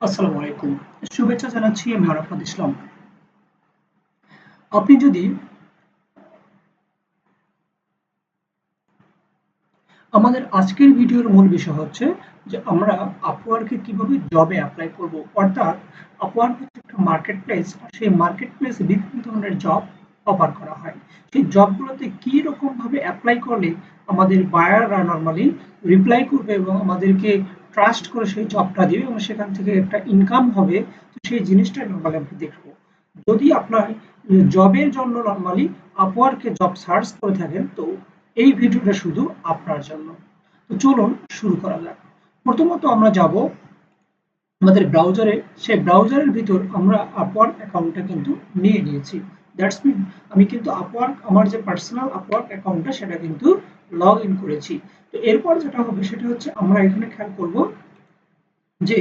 আসসালামু আলাইকুম। শুভেচ্ছা জানাচ্ছি আমি আরাফাত ইসলাম। আপনি যদি আমাদের আজকের ভিডিওর মূল বিষয় হচ্ছে যে আমরা আপওয়ার্কে কিভাবে জবে এপ্লাই করব। অর্থাৎ আপওয়ার্ক হচ্ছে একটা মার্কেট প্লেস আর সেই মার্কেট প্লেসে বিভিন্ন ধরনের জব অফার করা হয়। সেই জবগুলোতে কি রকম ভাবে অ্যাপ্লাই করলে আমাদের বায়াররা নরমালি রিপ্লাই করবে এবং আমাদেরকে ট্রাস্ট করে সেই জবটা দিবে এবং সেখান থেকে একটা ইনকাম হবে। তো সেই জিনিসটা নরমালি আমরা দেখবো। যদি আপনার জবের জন্য নরমালি আপওয়ার্কে জব সার্চ করে থাকেন তো এই ভিডিওটা শুধু আপনার জন্য। তো চলুন শুরু করা যাক। প্রথমত আমরা যাব আমাদের ব্রাউজারে। সেই ব্রাউজারের ভিতর আমরা আপওয়ার্ক অ্যাকাউন্টটা কিন্তু নিয়ে নিয়েছি। দ্যাটস মিন আমি কিন্তু আপওয়ার্ক আমার যে পার্সোনাল আপওয়ার্ক অ্যাকাউন্টটা সেটা কিন্তু লগ ইন করেছি। তো এরপর যেটা হবে সেটা হচ্ছে আমরা এখানে খেয়াল করব যে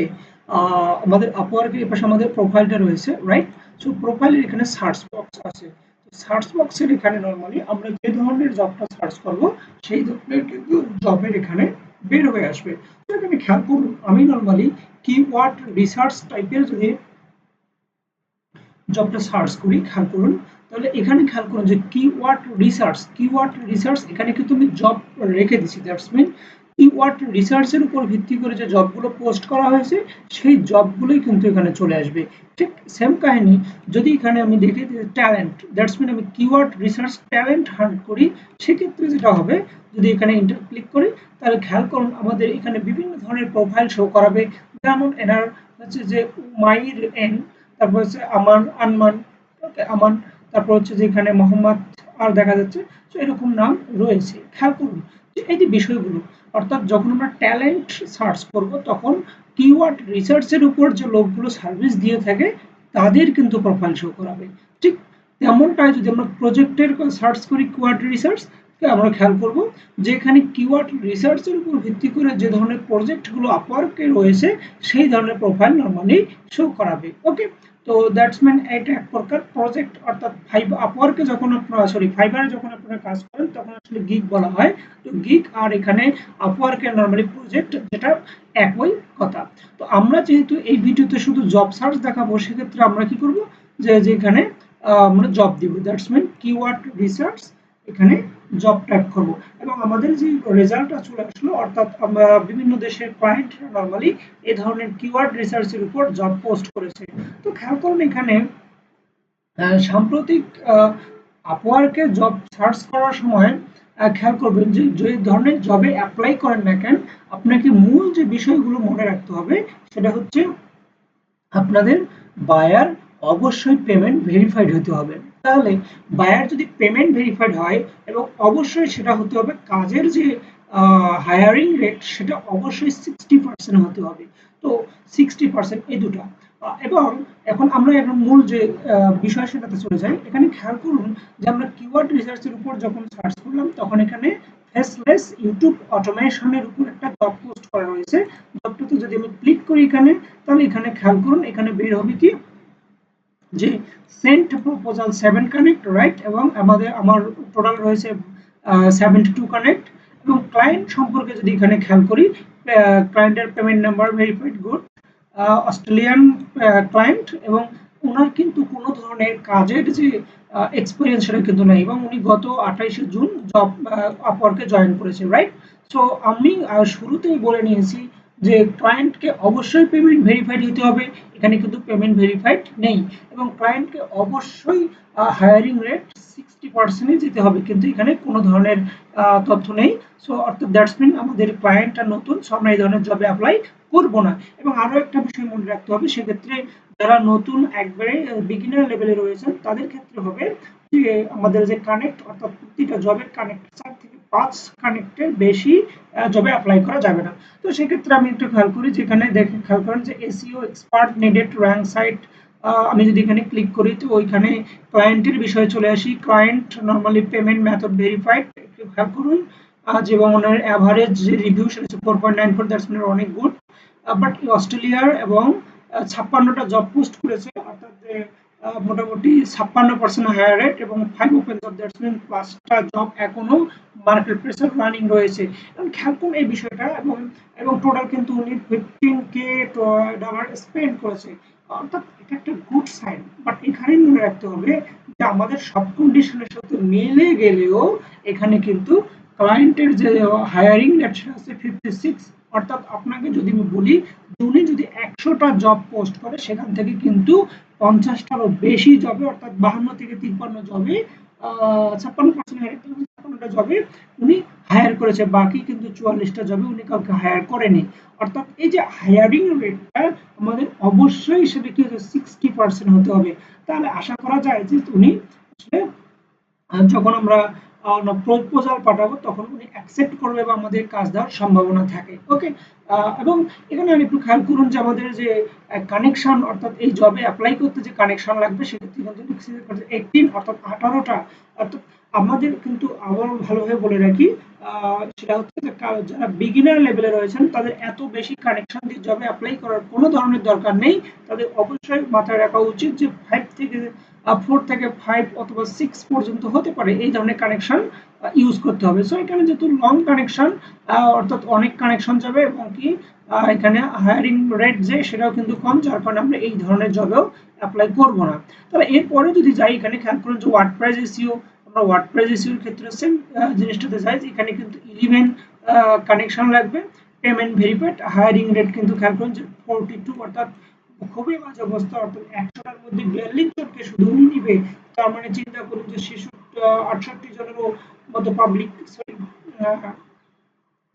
আমাদের আপওয়ার্কের এপাশে আমাদের প্রোফাইলটা রয়েছে, রাইট? সো প্রোফাইলের এখানে সার্চ বক্স আছে। সার্চ বক্সের এখানে নরমালি আমরা যে ধরনের জবটা সার্চ করব সেই ধরনের কিন্তু জবের এখানে বের হয়ে আসবে। তো এখানে খেয়াল করুন আমি নরমালি কিওয়ার্ড রিসার্চ টাইপের যদি জবটা সার্চ করি খেয়াল করুন, তাহলে এখানে খেয়াল করুন যে কিওয়ার্ড রিসার্চ এখানে কিন্তু আমি জব রেখে দিচ্ছি। দ্যাটস মিন কিওয়ার্ড রিসার্চের উপর ভিত্তি করে যে জবগুলো পোস্ট করা হয়েছে সেই জবগুলোই কিন্তু এখানে চলে আসবে। ঠিক সেম কাহিনী যদি এখানে আমি দেখি ট্যালেন্ট, দ্যাটস মিন আমি কিওয়ার্ড রিসার্চ ট্যালেন্ট হান্ট করি, সেক্ষেত্রে যেটা হবে যদি এখানে ইন্টার ক্লিক করি তাহলে খেয়াল করুন আমাদের এখানে বিভিন্ন ধরনের প্রোফাইল শো করাবে। যেমন এনার হচ্ছে যে মাইর এন, তারপর হচ্ছে আমান আনমান, ওকে আমান, তারপর হচ্ছে যে এখানে মোহাম্মদ আর দেখা যাচ্ছে। তো এরকম নাম রয়েছে। খেয়াল করুন যে এই যে বিষয়গুলো, অর্থাৎ যখন আমরা ট্যালেন্ট সার্চ করব তখন কিওয়ার্ড রিসার্চের উপর যে লোকগুলো সার্ভিস দিয়ে থাকে তাদের কিন্তু প্রোফাইল শো করাবে। ঠিক তেমনটাই যদি আমরা প্রজেক্টের সার্চ করি কিওয়ার্ড রিসার্চ, আমরা খেয়াল করব যে এখানে কিওয়ার্ড রিসার্চের উপর ভিত্তি করে যে ধরনের প্রজেক্টগুলো আপওয়ার্কে রয়েছে সেই ধরনের প্রোফাইল নরমালি শো করাবে। ওকে, তো দ্যাটস মিন এটা এক প্রকার প্রজেক্ট। অর্থাৎ আপওয়ার্কে যখন আপনারা ফাইবারে যখন আপনারা কাজ করেন তখন আসলে গিগ বলা হয়। তো গিগ আর এখানে আপওয়ার্কের নরমালি প্রজেক্ট যেটা একই কথা। তো আমরা যেহেতু এই ভিডিওতে শুধু জব সার্চ দেখাবো সেক্ষেত্রে আমরা কি করব যে যেখানে আমরা জব দিব, দ্যাটস মিন কিওয়ার্ড রিসার্চ এখানে জব ট্যাগ করব এবং আমাদের যে রেজাল্টটা চলে আসলো, অর্থাৎ আমরা বিভিন্ন দেশের ক্লায়েন্ট নরমালি এই ধরনের কিওয়ার্ড রিসার্চের উপর জব পোস্ট করেছে। তো খেয়াল করুন এখানে সাম্প্রতিক আপওয়ার্কে জব সার্চ করার সময় খেয়াল করবেন যে যে ধরনের জবে অ্যাপ্লাই করেন না কেন আপনাকে মূল যে বিষয়গুলো মনে রাখতে হবে সেটা হচ্ছে আপনাদের বায়ার অবশ্যই পেমেন্ট ভেরিফাইড হতে হবে। তাহলে বায়ার যদি পেমেন্ট ভেরিফাইড হয় এবং অবশ্যই সেটা হতে হবে কাজের যে হায়ারিং রেট সেটা অবশ্যই 60% হতে হবে। তো 60% এই দুটা এবং এখন আমরা এখন মূল যে বিষয় সেটাতে চলে যাই। এখানে খেয়াল করুন যে আমরা কিওয়ার্ড রিসার্চের উপর যখন সার্চ করলাম তখন এখানে ফেসলেস ইউটিউব অটোমেশনের উপর একটা জব পোস্ট করা রয়েছে। জবটাতে যদি আমি ক্লিক করি এখানে, তাহলে এখানে খেয়াল করুন এখানে বের হবে কি যে সেন্ট প্রপোজাল 7 কানেক্ট, রাইট? এবং আমার টোটাল রয়েছে 72 কানেক্ট। এবং ক্লায়েন্ট সম্পর্কে যদি এখানে খেয়াল করি ক্লায়েন্টের payment number verified good, Australian client এবং ওনার কিন্তু কোনো ধরনের কাজের যে এক্সপিরিয়েন্স সেটা কিন্তু নেই এবং উনি গত 28শে জুন জব আপওয়ার্কে জয়েন করেছে, রাইট? সো আমি শুরুতেই বলে নিয়েছি যে ক্লায়েন্টকে অবশ্যই পেমেন্ট ভেরিফাইড হতে হবে। এখানে কিন্তু পেমেন্ট ভেরিফাইড নেই এবং ক্লায়েন্টকে অবশ্যই হায়ারিং রেট 60%-ই যেতে হবে, কিন্তু এখানে কোনো ধরনের তথ্য নেই। সো অর্থাৎ দ্যাটস মিন আমাদের ক্লায়েন্টটা নতুন, সো আমরা এই ধরনের জবে অ্যাপ্লাই করব না। এবং আরো একটা বিষয় মনে রাখতে হবে সেক্ষেত্রে যারা নতুন একবারে বিগিনার লেভেলে রয়েছেন তাদের ক্ষেত্রে হবে যে আমাদের যে কানেক্ট, অর্থাৎ প্রতিটা জবের কানেক্ট 4 থেকে 5 কানেক্টের বেশি জবে অ্যাপ্লাই করা যাবে না। তো সেক্ষেত্রে আমি একটু খেয়াল করি যেখানে দেখে খেয়াল করেন যে SEO expert needed rank site, আমি যদি এখানে ক্লিক করি তো ওইখানে ক্লায়েন্টের বিষয়ে চলে আসি। Client normally payment method verified, একটু খেয়াল করুন এবং ওনার অ্যাভারেজ যে রিভিউ সেটা হচ্ছে 4.94, দ্যাটস মিন অনেক গুড। বাট অস্ট্রেলিয়ার এবং 56টা জব পোস্ট করেছে, অর্থাৎ মোটামুটি 56% হায়ার রেট এবং 5 ওপেন জব, দ্যাটস মিন 5টা জব এখনো মার্কেট প্লেসে রানিং রয়েছে। এবং খেয়াল করুন এই বিষয়টা, এবং টোটাল কিন্তু উনি 15K ডলার স্পেন্ড করেছে, অর্থাৎ এটা একটা গুড সাইন। বাট এখানে মনে রাখতে হবে যে আমাদের সব কন্ডিশনের সাথে মিলে গেলেও এখানে কিন্তু ক্লায়েন্টের যে হায়ারিং রেট সেটা হচ্ছে 56। অর্থাৎ আপনাকে যদি আমি বলি উনি যদি 100টা জব পোস্ট করে সেখান থেকে কিন্তু 50টারও বেশি জবে, অর্থাৎ 52 থেকে 53 জবে 56% হায়ার, 56টা জবে উনি হায়ার করেছে, বাকি কিন্তু 44টা জবে উনি কাউকে হায়ার করেনি। অর্থাৎ এই যে হায়ারিং রেটটা আমাদের অবশ্যই সেটা কি হচ্ছে 60% হতে হবে। তাহলে আশা করা যায় যে উনি আসলে যখন আমরা প্রপোজাল পাঠাবো তখন উনি অ্যাকসেপ্ট করবে বা আমাদের কাজ দেওয়ার সম্ভাবনা থাকে। ওকে, এবং এখানে আর একটু খেয়াল করুন যে আমাদের যে কানেকশন, অর্থাৎ এই জবে অ্যাপ্লাই করতে যে কানেকশন লাগবে সেক্ষেত্রে কিন্তু 18 অর্থাৎ 18টা। অর্থাৎ আমাদের কিন্তু আবার ভালোভাবে বলে রাখি, সেটা হচ্ছে যে যারা বিগিনার লেভেলে রয়েছেন তাদের এত বেশি কানেকশন দিয়ে জবে অ্যাপ্লাই করার কোনো ধরনের দরকার নেই। তাদের অবশ্যই মাথায় রাখা উচিত যে 4 থেকে 5 অথবা 6 পর্যন্ত হতে পারে এই ধরনের কানেকশন ইউজ করতে হবে। সো এখানে যেহেতু লং কানেকশন, অর্থাৎ অনেক কানেকশন যাবে এবং কি এখানে হায়ারিং রেট যে সেটাও কিন্তু কম, যার কারণে আমরা এই ধরনের জবেও অ্যাপ্লাই করব না। তাহলে এরপরে যদি যাই, এখানে খেয়াল করুন যে ওয়ার্ডপ্রেস এসইও, আমরা ওয়ার্ডপ্রেস এসইওর ক্ষেত্রে সেম জিনিসটাতে যাই যে এখানে কিন্তু 11 কানেকশন লাগবে, পেমেন্ট ভেরিফাইড, হায়ারিং রেট কিন্তু খেয়াল করুন যে 42, অর্থাৎ খুবই বাজে অবস্থা। অর্থাৎ 100টার মধ্যে 42 জনকে শুধু উনি নিবে, তার মানে চিন্তা করুন যে 68 জনেরও মতো পাবলিক, সরি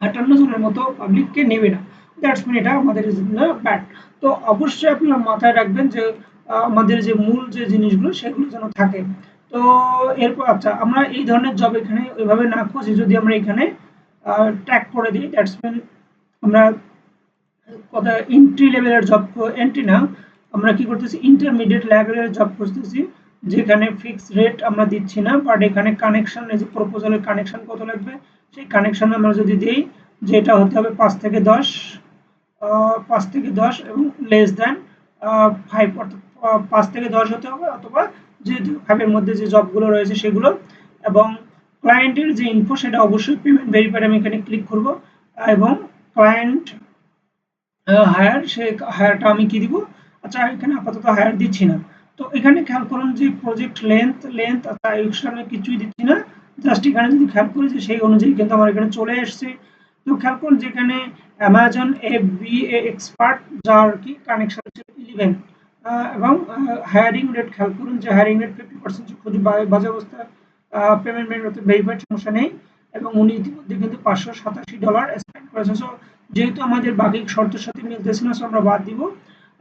58 জনের মতো পাবলিককে নেবে না। দ্যাটস মিন এটা আমাদের জন্য ব্যাড। তো অবশ্যই আপনারা মাথায় রাখবেন যে আমাদের যে মূল যে জিনিসগুলো সেগুলো যেন থাকে। তো এরপর আচ্ছা, আমরা এই ধরনের জব এখানে ওইভাবে না খুঁজি, যদি আমরা এখানে ট্যাগ করে দিই, দ্যাটস মিন আমরা কথা এন্ট্রি লেভেলের জব, এন্ট্রি না, আমরা কি করতেছি ইন্টারমিডিয়েট লেভেলের জব খুঁজতেছি, যেখানে ফিক্স রেট আমরা দিচ্ছি না, বাট এখানে কানেকশন, এই যে প্রপোজালের কানেকশন কত লাগবে সেই কানেকশন আমরা যদি দিই যে এটা হতে হবে 5 থেকে 10, 5 থেকে 10 এবং লেস দ্যান 5, অর্থাৎ 5 থেকে 10 হতে হবে, অথবা যে 5 এর মধ্যে যে জবগুলো রয়েছে সেগুলো। এবং ক্লায়েন্টের যে ইনফো সেটা অবশ্যই পেমেন্ট ভেরিফাইড আমি এখানে ক্লিক করব, এবং ক্লায়েন্ট হায়ার, সে হায়ারটা আমি কি দিব, আচ্ছা এখানে আপাতত হায়ার দিচ্ছি না। তো এখানে খেয়াল করুন যে প্রজেক্ট লেন্থ আচ্ছা এক্সট্রা আমি কিছুই দিচ্ছি না, জাস্ট এখানে যদি খেয়াল করি যে সেই অনুযায়ী কিন্তু আমার এখানে চলে আসছে। তো খেয়াল করুন যে এখানে অ্যামাজন FBA এক্সপার্ট, যার কি কানেকশন ছিল 11, এবং হায়ারিং রেট খেয়াল করুন যে হায়ারিং রেট 50% খুবই বাজে অবস্থা, পেমেন্ট ভেরিফাইড, সমস্যা নেই, এবং উনি ইতিমধ্যে কিন্তু $587 স্পেন্ড করেছে। সো যেহেতু আমাদের বাকি শর্তের সাথে মিলতেছে না, সো আমরা বাদ দিব।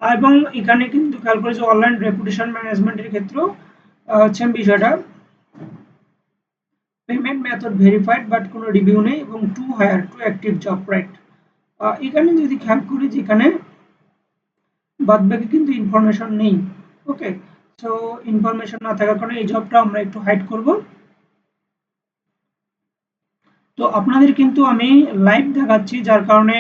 এবং এখানে কিন্তু খেয়াল করে যে অনলাইন রেপুটেশন ম্যানেজমেন্টের ক্ষেত্রেও সেম বিষয়টা, পেমেন্ট মেথড ভেরিফাইড বাট কোনো রিভিউ নেই, এবং to hire to active job, right. এখানে যদি খেয়াল করি যে এখানে বাদ বাকি কিন্তু ইনফরমেশন নেই। ওকে, সো ইনফরমেশন না থাকার কারণে এই জবটা আমরা একটু হাইড করব। তো আপনাদের কিন্তু আমি লাইভ দেখাচ্ছি, যার কারণে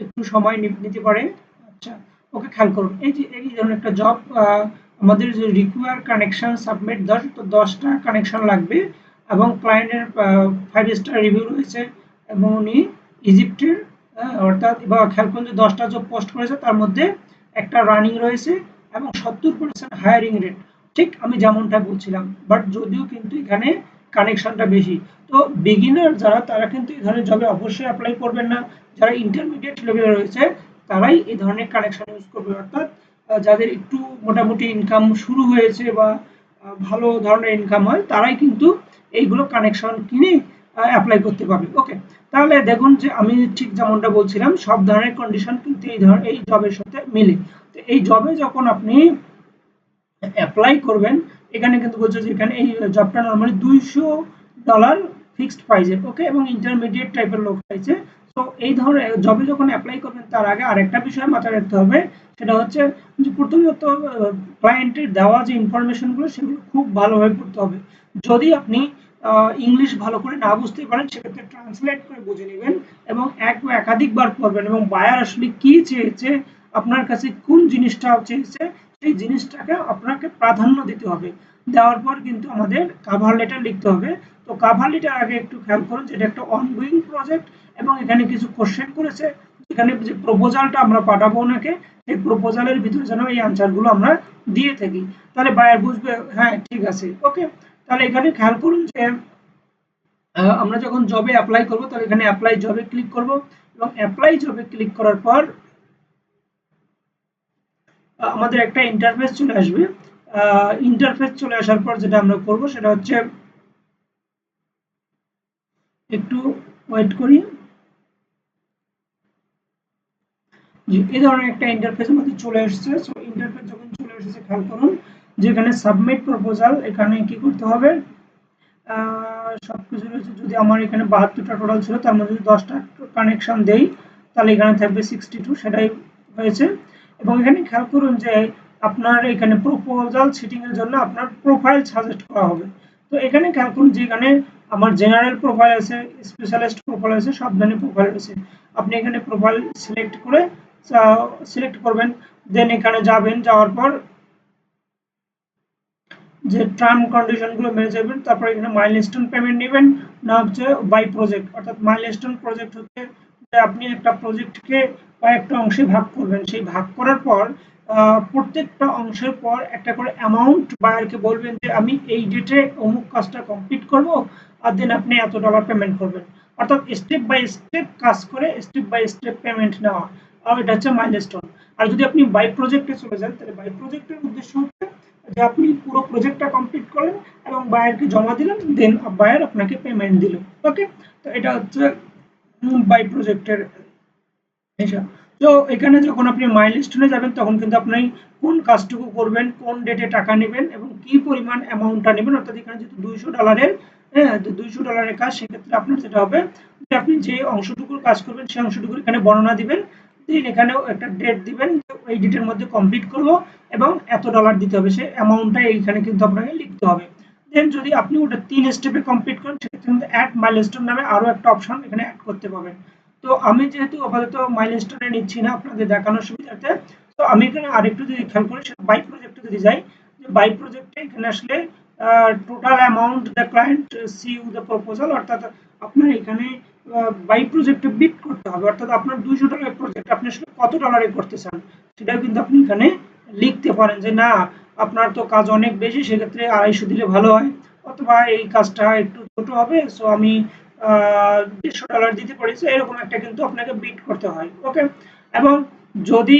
একটু সময় নিতে পারে। আচ্ছা, ওকে, খেয়াল করুন এই যে এই ধরনের একটা জব, আমাদের যে রিকোয়ার কানেকশন সাবমিট 10, তো 10টা কানেকশন লাগবে, এবং ক্লায়েন্টের 5 স্টার রিভিউ রয়েছে, এবং উনি ইজিপ্টের, অর্থাৎ বা খেয়াল করুন যে 10টা জব পোস্ট করেছে তার মধ্যে একটা রানিং রয়েছে, এবং 70% হায়ারিং রেট, ঠিক আমি যেমনটা বলছিলাম। বাট যদিও কিন্তু এখানে কানেকশনটা বেশি। তো বিগিনার যারা, তারা কিন্তু এই ধরনের জবে অবশ্যই অ্যাপ্লাই করবেন না। যারা ইন্টারমিডিয়েট লেভেলে রয়েছে তারাই এই ধরনের কানেকশন ইউজ করবে, অর্থাৎ যাদের একটু মোটামুটি ইনকাম শুরু হয়েছে বা ভালো ধরনের ইনকাম হয় তারাই কিন্তু এইগুলো কানেকশন কিনে অ্যাপ্লাই করতে পারবে। ওকে, তাহলে দেখুন যে আমি ঠিক যেমনটা বলছিলাম সব ধরনের কন্ডিশন কিন্তু এই জবের সাথে মিলে। তো এই জবে যখন আপনি অ্যাপ্লাই করবেন, এখানে কিন্তু বলছে যে এখানে এই জবটা নরমালি $200 ফিক্সড প্রাইসে, ওকে, এবং ইন্টারমিডিয়েট টাইপের লোক চাইছে। তো এই ধরনের জবে যখন অ্যাপ্লাই করবেন তার আগে আরেকটা বিষয় মাথায় রাখতে হবে, সেটা হচ্ছে যে প্রথমত ক্লায়েন্টের দেওয়া যে ইনফরমেশনগুলো সেগুলো খুব ভালোভাবে পড়তে হবে। যদি আপনি ইংলিশ ভালো করে না বুঝতে পারেন সেক্ষেত্রে ট্রান্সলেট করে বুঝে নেবেন, এবং এক বা একাধিকবার পড়বেন, এবং বায়ার আসলে কি চেয়েছে, আপনার কাছে কোন জিনিসটা চেয়েছে সেই জিনিসটাকে আপনাকে প্রাধান্য দিতে হবে। দেওয়ার পর কিন্তু আমাদের কভার লেটার লিখতে হবে। তো কভার লেটার আগে একটু খেয়াল করুন যে এটা একটা অনগোয়িং প্রজেক্ট এবং এখানে কিছু কোশ্চেন করেছে। এখানে যে প্রপোজালটা আমরা পাঠাবো ওনাকে, এই প্রপোজালের ভিতরে যেন এই আনসারগুলো আমরা দিয়ে থাকি, তাহলে বায়ার বুঝবে হ্যাঁ ঠিক আছে। ওকে, তাহলে এখানে খেয়াল করুন যে আমরা যখন জবে অ্যাপ্লাই করব তাহলে এখানে অ্যাপ্লাই জবে ক্লিক করব এবং অ্যাপ্লাই জবে ক্লিক করার পর আমাদের একটা ইন্টারফেস চলে আসবে। ইন্টারফেস চলে আসার পর যেটা আমরা করব সেটা হচ্ছে একটু ওয়েট করি। যে এই ধরনের একটা ইন্টারফেস আমাদের চলে আসছে। সো ইন্টারফেস যখন চলে এসেছে খেয়াল করুন যে এখানে সাবমিট প্রপোজাল, এখানে কি করতে হবে, সবকিছু রয়েছে। যদি আমার এখানে 72টা টোটাল ছিল তার মধ্যে যদি 10টা কানেকশন দেই তাহলে এখানে থাকবে 62, সেটাই হয়েছে। এবং এখানে খেয়াল করুন যে আপনার এখানে প্রপোজাল সিটিং এর জন্য আপনার প্রোফাইল সাজেস্ট করা হবে। তো এখানে খেয়াল করুন যে এখানে আমার জেনারেল প্রোফাইল আছে, স্পেশালিস্ট প্রোফাইল আছে, সব ধরনের প্রোফাইল আছে। আপনি এখানে প্রোফাইল সিলেক্ট করে সিলেক্ট করবেন, দেন এখানে যাবেন, যাওয়ার পর যে টার্ম কন্ডিশন গুলো মেনে যাবেন, তারপর এখানে মাইলস্টোন পেমেন্ট নেবেন না হচ্ছে বাই প্রজেক্ট। অর্থাৎ মাইলস্টোন প্রজেক্ট হচ্ছে যে আপনি একটা প্রজেক্টকে কয়েকটা অংশে ভাগ করবেন, সেই ভাগ করার পর প্রত্যেকটা অংশের পর একটা করে অ্যামাউন্ট বায়ারকে বলবেন যে আমি এই ডেটে অমুক কাজটা কমপ্লিট করব, আর দেন আপনি এত ডলার পেমেন্ট করবেন। অর্থাৎ স্টেপ বাই স্টেপ কাজ করে স্টেপ বাই স্টেপ পেমেন্ট নেওয়া, আর এটা হচ্ছে মাইলস্টোন। আর যদি আপনি বাই প্রজেক্টে চলে যান তাহলে বাই প্রজেক্টের উদ্দেশ্য হচ্ছে যে আপনি পুরো প্রজেক্টটা কমপ্লিট করলেন এবং বায়ারকে জমা দিলেন, দেন বায়ার আপনাকে পেমেন্ট দিল। ওকে, তো এটা হচ্ছে বাই প্রজেক্টের হিসাব। তো এখানে যখন আপনি মাইলস্টোনে যাবেন তখন কিন্তু আপনি কোন কাজটুকু করবেন, কোন ডেটে টাকা নেবেন এবং কি পরিমাণ অ্যামাউন্টটা নেবেন, অর্থাৎ এখানে যেহেতু $200, হ্যাঁ, তো $200 কাজ, সেক্ষেত্রে আপনার যেটা হবে যে আপনি যে অংশটুকুর কাজ করবেন সেই অংশটুকুর এখানে বর্ণনা দিবেন, দেন এখানেও একটা ডেট দিবেন, এই ডেটের মধ্যে কমপ্লিট করব এবং এত ডলার দিতে হবে, সেই অ্যামাউন্টটা এইখানে কিন্তু আপনাকে লিখতে হবে। দেন যদি আপনি ওটা 3 স্টেপে কমপ্লিট করেন সেক্ষেত্রে কিন্তু অ্যাড মাইলস্টোন নামে আরো একটা অপশন এখানে অ্যাড করতে পারবেন। তো আমি যেহেতু আপাতত মাইলস্টোনে নিচ্ছি না আপনাদের দেখানোর সুবিধার্থে, তো আমি এখানে আরেকটু যদি খেয়াল করি সেটা বাই প্রজেক্টে যদি যাই, যে বাই প্রজেক্টে এখানে আসলে total amount the client see you the proposal, অর্থাৎ আপনার এখানে বাই প্রজেক্টে বিট করতে হবে, অর্থাৎ আপনার $200 প্রজেক্ট আপনি আসলে কত ডলারে করতে চান সেটাও কিন্তু আপনি এখানে লিখতে পারেন যে না আপনার তো কাজ অনেক বেশি, সেক্ষেত্রে 250 দিলে ভালো হয়, অথবা এই কাজটা একটু ছোট হবে সো আমি $150 দিতে পারি। সো এরকম একটা কিন্তু আপনাকে বিট করতে হয়। ওকে, এবং যদি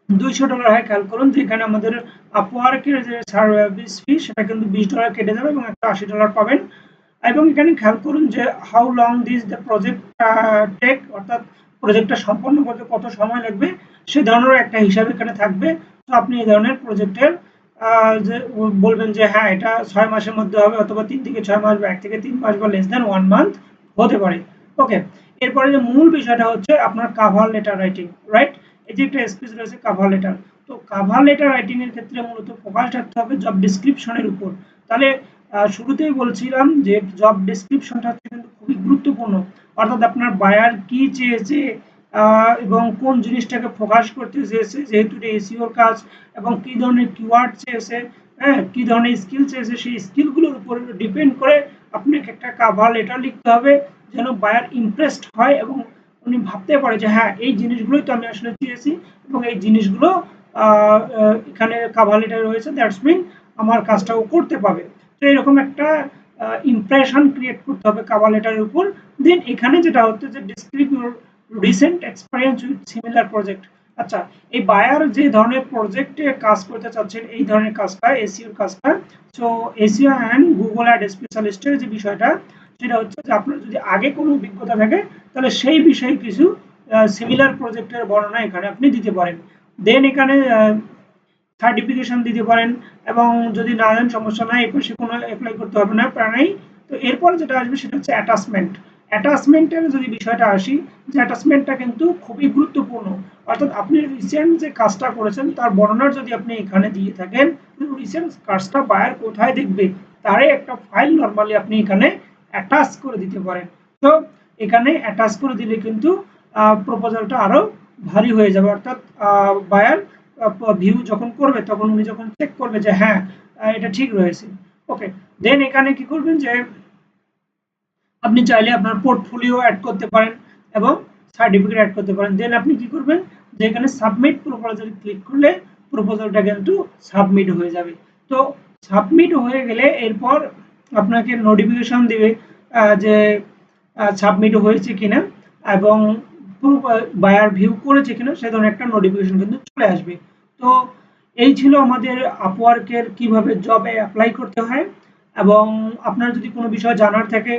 $200 হয় খেয়াল করুন যে এখানে আমাদের আপওয়ার্কের যে সার্ভিস ফি সেটা কিন্তু $20 কেটে যাবে এবং একটা $80 পাবেন। এবং এখানে খেয়াল করুন যে how long this the project take, অর্থাৎ প্রজেক্টটা সম্পন্ন করতে কত সময় লাগবে সে ধরনের একটা হিসাব এখানে থাকবে। তো আপনি এই ধরনের প্রজেক্টের যে বলবেন যে হ্যাঁ এটা 6 মাসের মধ্যে হবে, অথবা 3 থেকে 6 মাস বা 1 থেকে 3 মাস বা লেস দ্যান 1 মান্থ হতে পারে। ওকে, এরপরে যে মূল বিষয়টা হচ্ছে আপনার কাভার লেটার রাইটিং, রাইট? এই যে একটা স্পেস রয়েছে কাভার লেটার। তো কাভার লেটার রাইটিং এর ক্ষেত্রে মূলত ফোকাস রাখতে হবে জব ডেসক্রিপশনের উপর। তাহলে শুরুতেই বলছিলাম যে জব ডেসক্রিপশনটা হচ্ছে কিন্তু খুবই গুরুত্বপূর্ণ, অর্থাৎ আপনার বায়ার কি চেয়েছে এবং কোন জিনিসটাকে ফোকাস করতে চেয়েছে, যেহেতু এটা এসইওর কাজ, এবং কি ধরনের কিওয়ার্ড চেয়েছে, হ্যাঁ কি ধরনের স্কিল চেয়েছে, সেই স্কিলগুলোর উপর ডিপেন্ড করে আপনাকে একটা কাভার লেটার লিখতে হবে যেন বায়ার ইমপ্রেসড হয় এবং উনি ভাবতে পারে যে হ্যাঁ এই জিনিসগুলোই তো আমি আসলে চেয়েছি এবং এই জিনিসগুলো এখানে কাভার লেটার রয়েছে, দ্যাটস মিন আমার কাজটাও করতে পারবে। তো এরকম একটা ইমপ্রেশন ক্রিয়েট করতে হবে কাভার লেটারের উপর। দেন এখানে যেটা হচ্ছে যে describe your recent experience with similar project. আচ্ছা, এই বায়ার যে ধরনের প্রজেক্টে কাজ করতে চাচ্ছেন এই ধরনের কাজটা এসইওর কাজটা, so SEO and Google ad স্পেশালিস্টের যে বিষয়টা সেটা হচ্ছে যে আপনার যদি আগে কোনো অভিজ্ঞতা থাকে তাহলে সেই বিষয়ে কিছু সিমিলার প্রজেক্টের বর্ণনা এখানে আপনি দিতে পারেন। দেন এখানে সার্টিফিকেশন দিতে পারেন, এবং যদি না দেন সমস্যা নাই, এই পাশে কোনো অ্যাপ্লাই করতে হবে না, প্রায় নাই। তো এরপর যেটা আসবে সেটা হচ্ছে অ্যাটাচমেন্ট। অ্যাটাচমেন্টের যদি বিষয়টা আসি, যে অ্যাটাচমেন্টটা কিন্তু খুবই গুরুত্বপূর্ণ, অর্থাৎ আপনি রিসেন্ট যে কাজটা করেছেন তার বর্ণনা যদি আপনি এখানে দিয়ে থাকেন, রিসেন্ট কাজটা বায়ার কোথায় দেখবে তারই একটা ফাইল নর্মালি আপনি এখানে অ্যাটাচ করে দিতে পারেন। তো এখানে অ্যাটাচ করে দিলে কিন্তু প্রপোজালটা আরো ভারী হয়ে যাবে, অর্থাৎ বায়ার ভিউ যখন করবে তখন উনি যখন চেক করবে যে হ্যাঁ এটা ঠিক রয়েছে, ওকে, দেন এখানে কি করবেন যে আপনি চাইলে আপনার পোর্টফোলিও অ্যাড করতে পারেন এবং সার্টিফিকেট অ্যাড করতে পারেন। দেন আপনি কি করবেন যে এখানে সাবমিট প্রপোজাল ক্লিক করলে প্রপোজালটা কিন্তু সাবমিট হয়ে যাবে। তো সাবমিট হয়ে গেলে এরপর আপনাকে নোটিফিকেশন দিবে যে সাবমিট হয়েছে কিনা এবং বায়ার ভিউ করেছে কিনা সে ধরনের একটা নোটিফিকেশন কিন্তু চলে আসবে। তো এই ছিল আমাদের আপওয়ার্কের কিভাবে জবে অ্যাপ্লাই করতে হয়, এবং আপনার যদি কোনো বিষয় জানার থাকে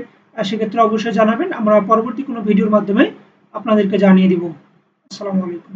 সেক্ষেত্রে অবশ্যই জানাবেন, আমরা পরবর্তী কোনো ভিডিওর মাধ্যমে আপনাদেরকে জানিয়ে দিব। আসসালামু আলাইকুম।